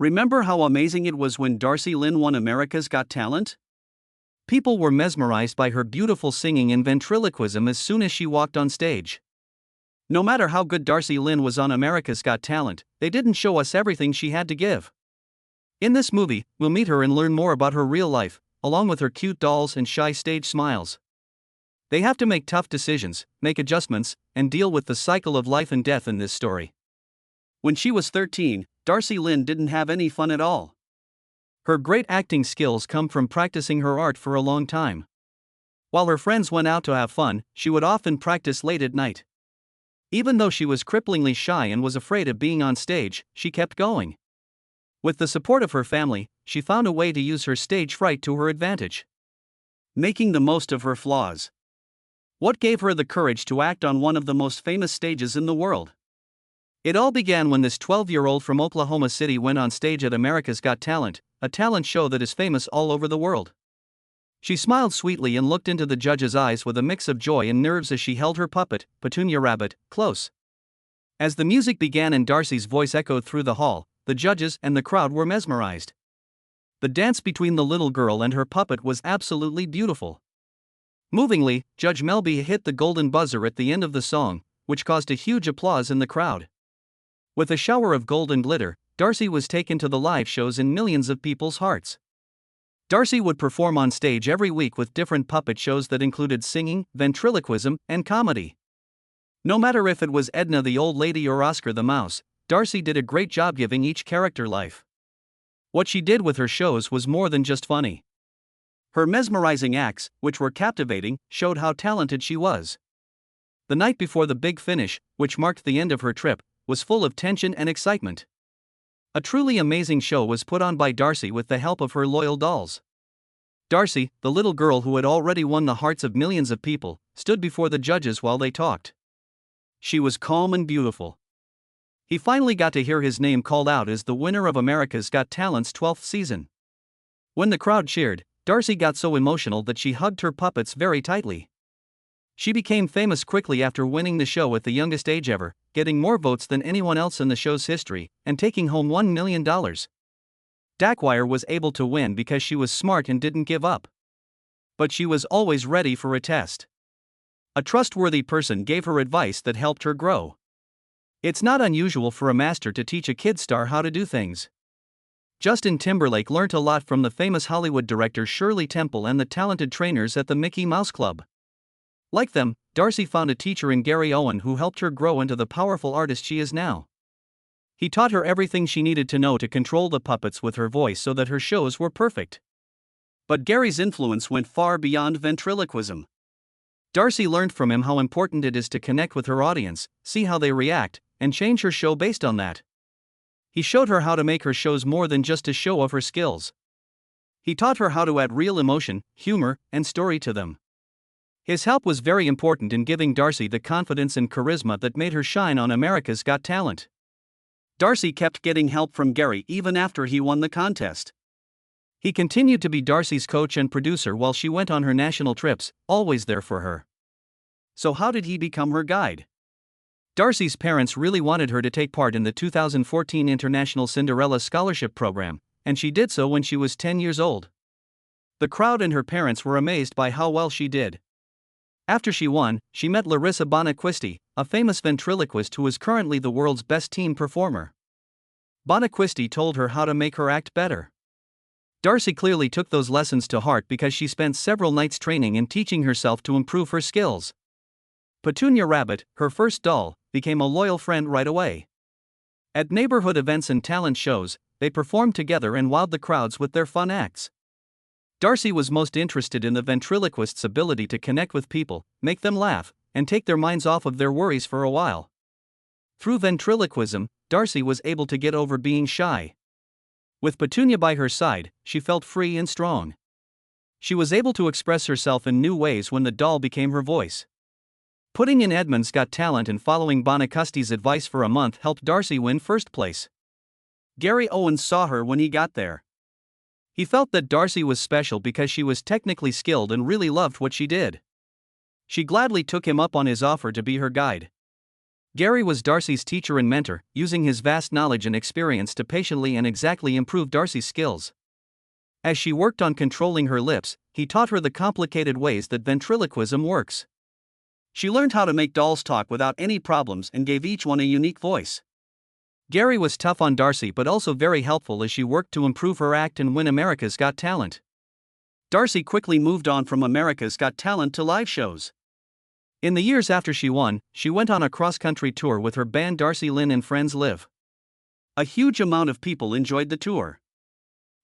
Remember how amazing it was when Darci Lynne won America's Got Talent? People were mesmerized by her beautiful singing and ventriloquism as soon as she walked on stage. No matter how good Darci Lynne was on America's Got Talent, they didn't show us everything she had to give. In this movie, we'll meet her and learn more about her real life, along with her cute dolls and shy stage smiles. They have to make tough decisions, make adjustments, and deal with the cycle of life and death in this story. When she was 13, Darci Lynne didn't have any fun at all. Her great acting skills come from practicing her art for a long time. While her friends went out to have fun, she would often practice late at night. Even though she was cripplingly shy and was afraid of being on stage, she kept going. With the support of her family, she found a way to use her stage fright to her advantage, making the most of her flaws. What gave her the courage to act on one of the most famous stages in the world? It all began when this 12-year-old from Oklahoma City went on stage at America's Got Talent, a talent show that is famous all over the world. She smiled sweetly and looked into the judge's eyes with a mix of joy and nerves as she held her puppet, Petunia Rabbit, close. As the music began and Darci's voice echoed through the hall, the judges and the crowd were mesmerized. The dance between the little girl and her puppet was absolutely beautiful. Movingly, Judge Melby hit the golden buzzer at the end of the song, which caused a huge applause in the crowd. With a shower of gold and glitter, Darci was taken to the live shows in millions of people's hearts. Darci would perform on stage every week with different puppet shows that included singing, ventriloquism, and comedy. No matter if it was Edna the Old Lady or Oscar the Mouse, Darci did a great job giving each character life. What she did with her shows was more than just funny. Her mesmerizing acts, which were captivating, showed how talented she was. The night before the big finish, which marked the end of her trip, was full of tension and excitement. A truly amazing show was put on by Darci with the help of her loyal dolls. Darci, the little girl who had already won the hearts of millions of people, stood before the judges while they talked. She was calm and beautiful. He finally got to hear his name called out as the winner of America's Got Talent's 12th season. When the crowd cheered, Darci got so emotional that she hugged her puppets very tightly. She became famous quickly after winning the show at the youngest age ever, getting more votes than anyone else in the show's history, and taking home $1 million. Dackwire was able to win because she was smart and didn't give up. But she was always ready for a test. A trustworthy person gave her advice that helped her grow. It's not unusual for a master to teach a kid star how to do things. Justin Timberlake learnt a lot from the famous Hollywood director Shirley Temple and the talented trainers at the Mickey Mouse Club. Like them, Darci found a teacher in Gary Owen who helped her grow into the powerful artist she is now. He taught her everything she needed to know to control the puppets with her voice so that her shows were perfect. But Gary's influence went far beyond ventriloquism. Darci learned from him how important it is to connect with her audience, see how they react, and change her show based on that. He showed her how to make her shows more than just a show of her skills. He taught her how to add real emotion, humor, and story to them. His help was very important in giving Darci the confidence and charisma that made her shine on America's Got Talent. Darci kept getting help from Gary even after he won the contest. He continued to be Darci's coach and producer while she went on her national trips, always there for her. So how did he become her guide? Darci's parents really wanted her to take part in the 2014 International Cinderella Scholarship Program, and she did so when she was 10 years old. The crowd and her parents were amazed by how well she did. After she won, she met Larissa Bonaquisti, a famous ventriloquist who is currently the world's best teen performer. Bonaquisti told her how to make her act better. Darci clearly took those lessons to heart because she spent several nights training and teaching herself to improve her skills. Petunia Rabbit, her first doll, became a loyal friend right away. At neighborhood events and talent shows, they performed together and wowed the crowds with their fun acts. Darci was most interested in the ventriloquist's ability to connect with people, make them laugh, and take their minds off of their worries for a while. Through ventriloquism, Darci was able to get over being shy. With Petunia by her side, she felt free and strong. She was able to express herself in new ways when the doll became her voice. Putting in Edmund's Got Talent and following Bonacusti's advice for a month helped Darci win first place. Gary Owens saw her when he got there. He felt that Darci was special because she was technically skilled and really loved what she did. She gladly took him up on his offer to be her guide. Gary was Darci's teacher and mentor, using his vast knowledge and experience to patiently and exactly improve Darci's skills. As she worked on controlling her lips, he taught her the complicated ways that ventriloquism works. She learned how to make dolls talk without any problems and gave each one a unique voice. Gary was tough on Darci but also very helpful as she worked to improve her act and win America's Got Talent. Darci quickly moved on from America's Got Talent to live shows. In the years after she won, she went on a cross-country tour with her band Darci Lynne and Friends Live. A huge amount of people enjoyed the tour,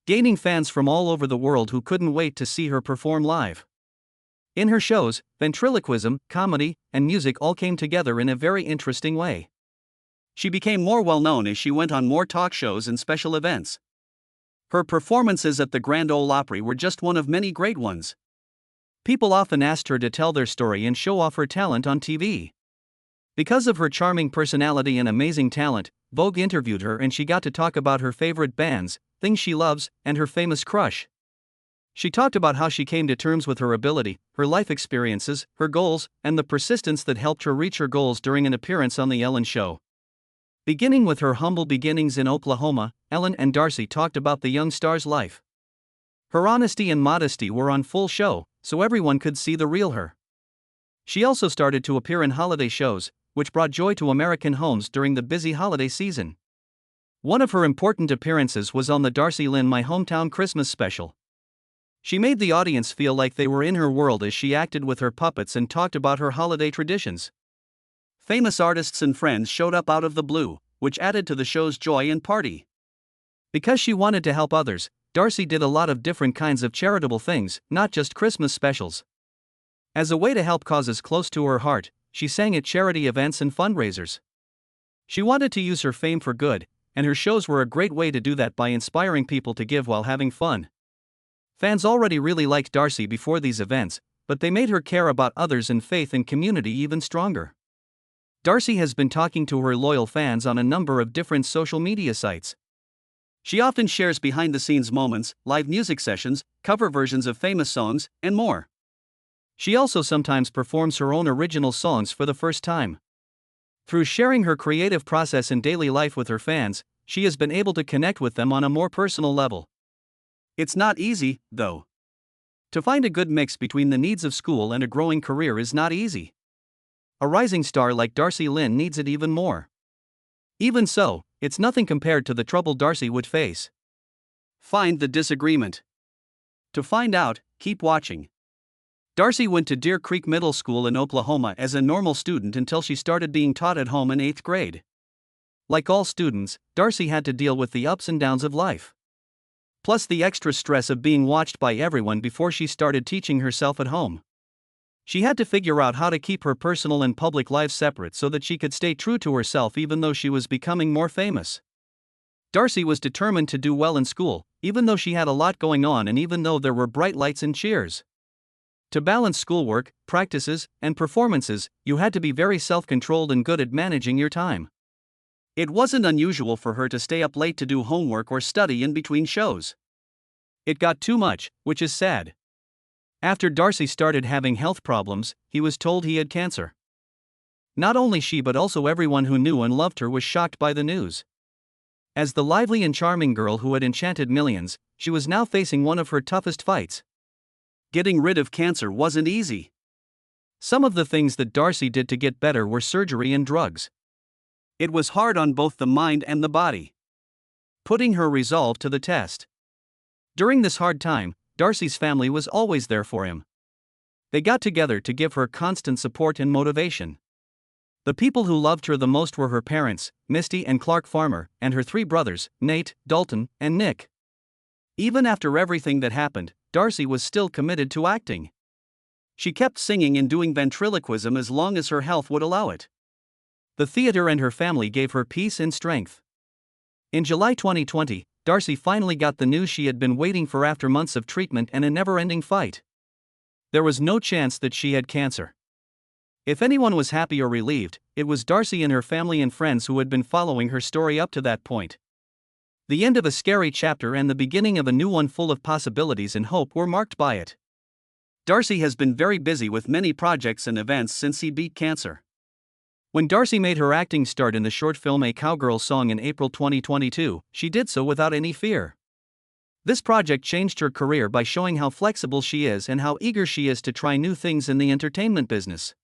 gaining fans from all over the world who couldn't wait to see her perform live. In her shows, ventriloquism, comedy, and music all came together in a very interesting way. She became more well-known as she went on more talk shows and special events. Her performances at the Grand Ole Opry were just one of many great ones. People often asked her to tell their story and show off her talent on TV. Because of her charming personality and amazing talent, Vogue interviewed her and she got to talk about her favorite bands, things she loves, and her famous crush. She talked about how she came to terms with her ability, her life experiences, her goals, and the persistence that helped her reach her goals during an appearance on The Ellen Show. Beginning with her humble beginnings in Oklahoma, Ellen and Darci talked about the young star's life. Her honesty and modesty were on full show, so everyone could see the real her. She also started to appear in holiday shows, which brought joy to American homes during the busy holiday season. One of her important appearances was on the Darci Lynne My Hometown Christmas special. She made the audience feel like they were in her world as she acted with her puppets and talked about her holiday traditions. Famous artists and friends showed up out of the blue, which added to the show's joy and party. Because she wanted to help others, Darci did a lot of different kinds of charitable things, not just Christmas specials. As a way to help causes close to her heart, she sang at charity events and fundraisers. She wanted to use her fame for good, and her shows were a great way to do that by inspiring people to give while having fun. Fans already really liked Darci before these events, but they made her care about others and faith and community even stronger. Darci has been talking to her loyal fans on a number of different social media sites. She often shares behind-the-scenes moments, live music sessions, cover versions of famous songs, and more. She also sometimes performs her own original songs for the first time. Through sharing her creative process in daily life with her fans, she has been able to connect with them on a more personal level. It's not easy, though. To find a good mix between the needs of school and a growing career is not easy. A rising star like Darci Lynne needs it even more. Even so, it's nothing compared to the trouble Darci would face. Find the disagreement. To find out, keep watching. Darci went to Deer Creek Middle School in Oklahoma as a normal student until she started being taught at home in 8th grade. Like all students, Darci had to deal with the ups and downs of life. Plus the extra stress of being watched by everyone before she started teaching herself at home. She had to figure out how to keep her personal and public lives separate so that she could stay true to herself even though she was becoming more famous. Darci was determined to do well in school, even though she had a lot going on and even though there were bright lights and cheers. To balance schoolwork, practices, and performances, you had to be very self-controlled and good at managing your time. It wasn't unusual for her to stay up late to do homework or study in between shows. It got too much, which is sad. After Darci started having health problems, he was told he had cancer. Not only she but also everyone who knew and loved her was shocked by the news. As the lively and charming girl who had enchanted millions, she was now facing one of her toughest fights. Getting rid of cancer wasn't easy. Some of the things that Darci did to get better were surgery and drugs. It was hard on both the mind and the body, putting her resolve to the test. During this hard time, Darci's family was always there for him. They got together to give her constant support and motivation. The people who loved her the most were her parents, Misty and Clark Farmer, and her 3 brothers, Nate, Dalton, and Nick. Even after everything that happened, Darci was still committed to acting. She kept singing and doing ventriloquism as long as her health would allow it. The theater and her family gave her peace and strength. In July 2020, Darci finally got the news she had been waiting for after months of treatment and a never-ending fight. There was no chance that she had cancer. If anyone was happy or relieved, it was Darci and her family and friends who had been following her story up to that point. The end of a scary chapter and the beginning of a new one full of possibilities and hope were marked by it. Darci has been very busy with many projects and events since he beat cancer. When Darci made her acting start in the short film A Cowgirl Song in April 2022, she did so without any fear. This project changed her career by showing how flexible she is and how eager she is to try new things in the entertainment business.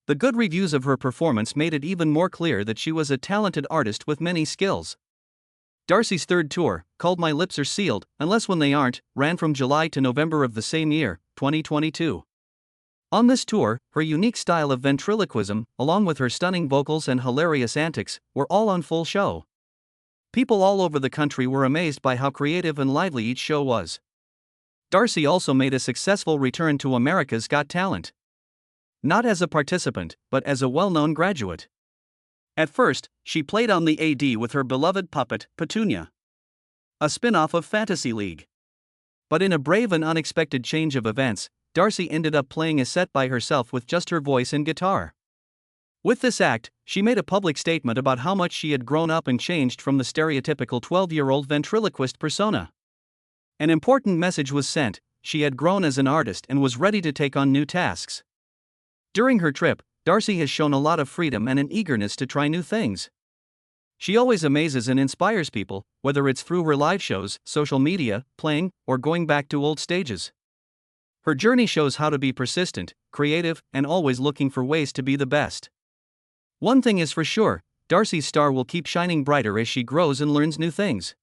The good reviews of her performance made it even more clear that she was a talented artist with many skills. Darci's third tour, called My Lips Are Sealed, Unless When They Aren't, ran from July to November of the same year, 2022. On this tour, her unique style of ventriloquism, along with her stunning vocals and hilarious antics, were all on full show. People all over the country were amazed by how creative and lively each show was. Darci also made a successful return to America's Got Talent. Not as a participant, but as a well-known graduate. At first, she played on the AD with her beloved puppet, Petunia, a spin-off of Fantasy League. But in a brave and unexpected change of events, Darci ended up playing a set by herself with just her voice and guitar. With this act, she made a public statement about how much she had grown up and changed from the stereotypical 12-year-old ventriloquist persona. An important message was sent: she had grown as an artist and was ready to take on new tasks. During her trip, Darci has shown a lot of freedom and an eagerness to try new things. She always amazes and inspires people, whether it's through her live shows, social media, playing, or going back to old stages. Her journey shows how to be persistent, creative, and always looking for ways to be the best. One thing is for sure, Darci's star will keep shining brighter as she grows and learns new things.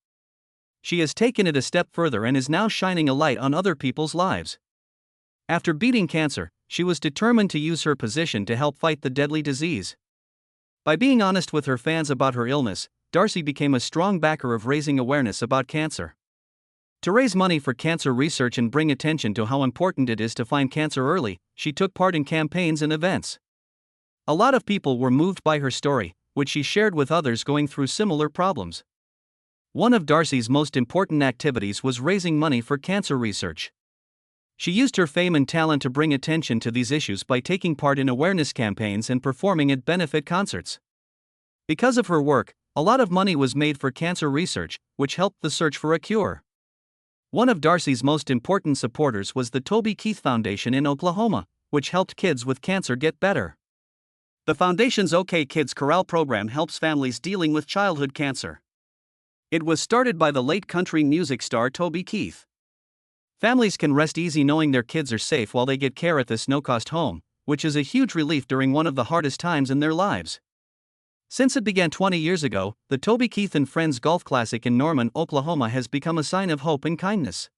She has taken it a step further and is now shining a light on other people's lives. After beating cancer, she was determined to use her position to help fight the deadly disease. By being honest with her fans about her illness, Darci became a strong backer of raising awareness about cancer. To raise money for cancer research and bring attention to how important it is to find cancer early, she took part in campaigns and events. A lot of people were moved by her story, which she shared with others going through similar problems. One of Darci's most important activities was raising money for cancer research. She used her fame and talent to bring attention to these issues by taking part in awareness campaigns and performing at benefit concerts. Because of her work, a lot of money was made for cancer research, which helped the search for a cure. One of Darci's most important supporters was the Toby Keith Foundation in Oklahoma, which helped kids with cancer get better. The foundation's OK Kids Corral program helps families dealing with childhood cancer. It was started by the late country music star Toby Keith. Families can rest easy knowing their kids are safe while they get care at this no-cost home, which is a huge relief during one of the hardest times in their lives. Since it began 20 years ago, the Toby Keith and Friends Golf Classic in Norman, Oklahoma has become a sign of hope and kindness.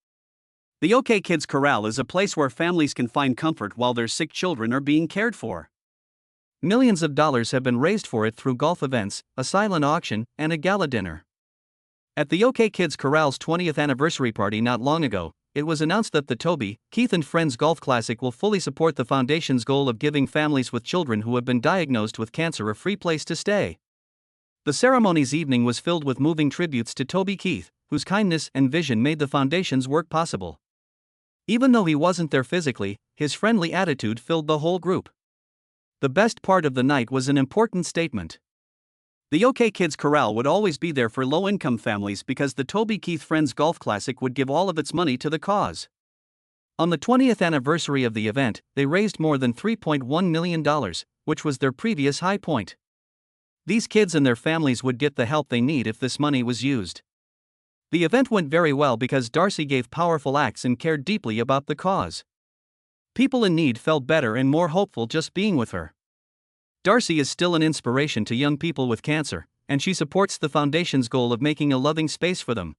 The OK Kids Corral is a place where families can find comfort while their sick children are being cared for. Millions of dollars have been raised for it through golf events, a silent auction, and a gala dinner. At the OK Kids Corral's 20th anniversary party not long ago, it was announced that the Toby, Keith and Friends Golf Classic will fully support the foundation's goal of giving families with children who have been diagnosed with cancer a free place to stay. The ceremony's evening was filled with moving tributes to Toby Keith, whose kindness and vision made the foundation's work possible. Even though he wasn't there physically, his friendly attitude filled the whole group. The best part of the night was an important statement. The OK Kids Corral would always be there for low-income families because the Toby Keith Friends Golf Classic would give all of its money to the cause. On the 20th anniversary of the event, they raised more than $3.1 million, which was their previous high point. These kids and their families would get the help they need if this money was used. The event went very well because Darci gave powerful acts and cared deeply about the cause. People in need felt better and more hopeful just being with her. Darci is still an inspiration to young people with cancer, and she supports the foundation's goal of making a loving space for them.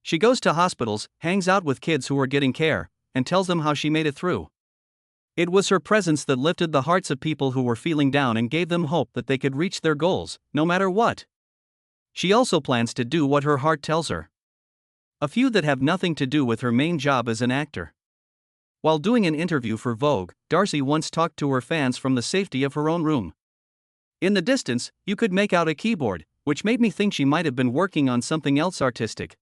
She goes to hospitals, hangs out with kids who are getting care, and tells them how she made it through. It was her presence that lifted the hearts of people who were feeling down and gave them hope that they could reach their goals, no matter what. She also plans to do what her heart tells her. A few that have nothing to do with her main job as an actor. While doing an interview for Vogue, Darci once talked to her fans from the safety of her own room. In the distance, you could make out a keyboard, which made me think she might have been working on something else artistic.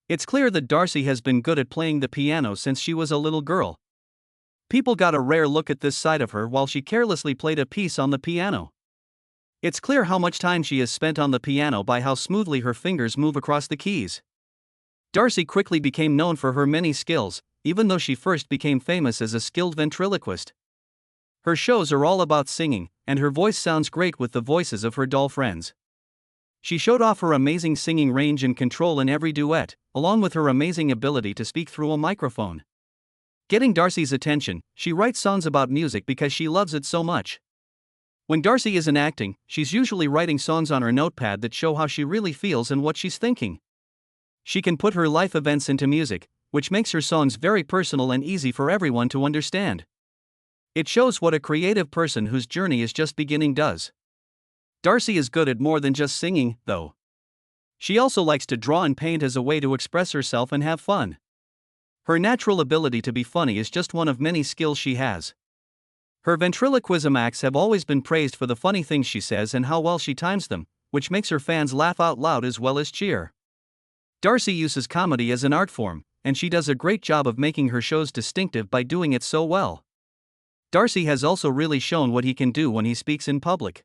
It's clear that Darci has been good at playing the piano since she was a little girl. People got a rare look at this side of her while she carelessly played a piece on the piano. It's clear how much time she has spent on the piano by how smoothly her fingers move across the keys. Darci quickly became known for her many skills, even though she first became famous as a skilled ventriloquist. Her shows are all about singing, and her voice sounds great with the voices of her doll friends. She showed off her amazing singing range and control in every duet, along with her amazing ability to speak through a microphone. Getting Darci's attention, she writes songs about music because she loves it so much. When Darci isn't acting, she's usually writing songs on her notepad that show how she really feels and what she's thinking. She can put her life events into music, which makes her songs very personal and easy for everyone to understand. It shows what a creative person whose journey is just beginning does. Darci is good at more than just singing, though. She also likes to draw and paint as a way to express herself and have fun. Her natural ability to be funny is just one of many skills she has. Her ventriloquism acts have always been praised for the funny things she says and how well she times them, which makes her fans laugh out loud as well as cheer. Darci uses comedy as an art form, and she does a great job of making her shows distinctive by doing it so well. Darci has also really shown what he can do when he speaks in public.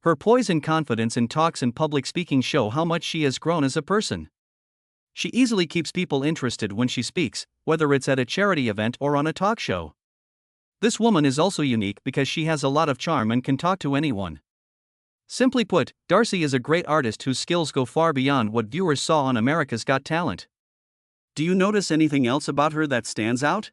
Her poise and confidence in talks and public speaking show how much she has grown as a person. She easily keeps people interested when she speaks, whether it's at a charity event or on a talk show. This woman is also unique because she has a lot of charm and can talk to anyone. Simply put, Darci is a great artist whose skills go far beyond what viewers saw on America's Got Talent. Do you notice anything else about her that stands out?